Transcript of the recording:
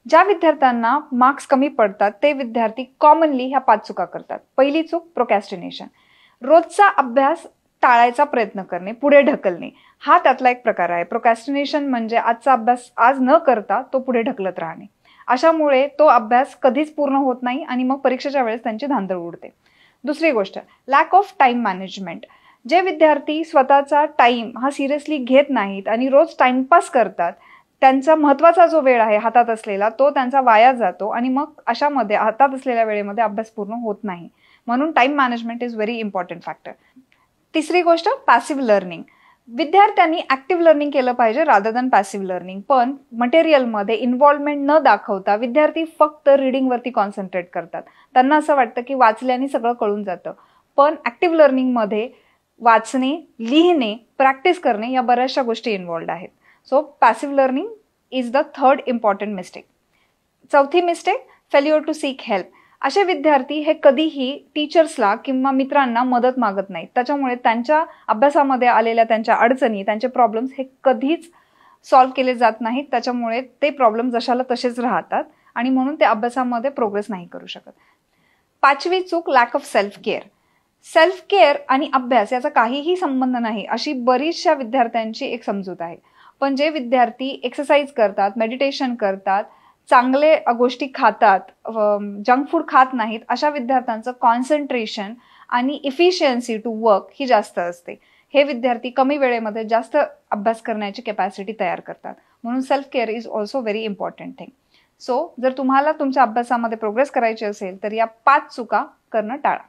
ज्या विद्यार्थ्यांना मार्क्स कमी पडतात ते विद्यार्थी कॉमनली ह्या 5 चुका करतात. पहिली चूक प्रोक्रॅस्टिनेशन. रोजचा अभ्यास टाळायचा प्रयत्न करणे, पुढे ढकलणे, हा त्यातला एक प्रकार आहे. प्रोक्रॅस्टिनेशन म्हणजे आजचा अभ्यास आज न करता तो पुढे ढकलत राहणे. अशामुळे तो अभ्यास कधीच पूर्ण होत नाही आणि मग परीक्षेच्या वेळेस त्यांची धांदळ उडते. दुसरी गोष्ट, लॅक ऑफ टाइम मॅनेजमेंट. जे विद्यार्थी स्वतःचा टाइम हा सिरियसली घेत नाहीत आणि रोज टाइमपास करतात, त्यांचा महत्त्वाचा जो वेळ आहे हातात असलेला तो त्यांचा वाया जातो आणि मग अशामध्ये हातात असलेल्या वेळेमध्ये अभ्यास पूर्ण होत नाही. म्हणून time management is very important factor. तिसरी गोष्ट, पॅसिव्ह लर्निंग. विद्यार्थ्यांनी ऍक्टिव्ह लर्निंग केलं पाहिजे रादर दॅन पॅसिव्ह लर्निंग. पण मटेरियलमध्ये इन्व्हॉल्वमेंट न दाखवता विद्यार्थी फक्त रिडिंगवरती कॉन्सन्ट्रेट करतात. त्यांना असं वाटतं की वाचल्याने सगळं कळून जातं. पण ऍक्टिव्ह लर्निंगमध्ये वाचणे, लिहिणे, प्रॅक्टिस करणे या बऱ्याचशा गोष्टी इन्व्हॉल्ड आहेत. So passive learning is the third important mistake. चौथी mistake, failure to seek help. असे विद्यार्थी हे कधीही टीचर्सला किंवा मित्रांना मदत मागत नाहीत. त्याच्यामुळे त्यांच्या अभ्यासामध्ये आलेल्या त्यांच्या अडचणी, त्यांचे प्रॉब्लेम्स हे कधीच सॉल्व्ह केले जात नाहीत. त्याच्यामुळे ते प्रॉब्लेम जशाला तसेच राहतात आणि म्हणून ते अभ्यासामध्ये प्रोग्रेस नाही करू शकत. पाचवी चूक, lack of self care. Self care आणि अभ्यास याचा काहीही संबंध नाही अशी बरीचशा विद्यार्थ्यांची एक समजूत आहे. पण जे विद्यार्थी एक्सरसाइज करतात, मेडिटेशन करतात, चांगले गोष्टी खातात, जंक फूड खात नाहीत, अशा विद्यार्थ्यांचं कॉन्सन्ट्रेशन आणि इफिशियन्सी टू वर्क ही जास्त असते. हे विद्यार्थी कमी वेळेमध्ये जास्त अभ्यास करण्याची कॅपॅसिटी तयार करतात. म्हणून self care is also very important thing. So जर तुम्हाला तुमच्या अभ्यासामध्ये प्रोग्रेस करायची असेल तर या 5 चुका करणं टाळा.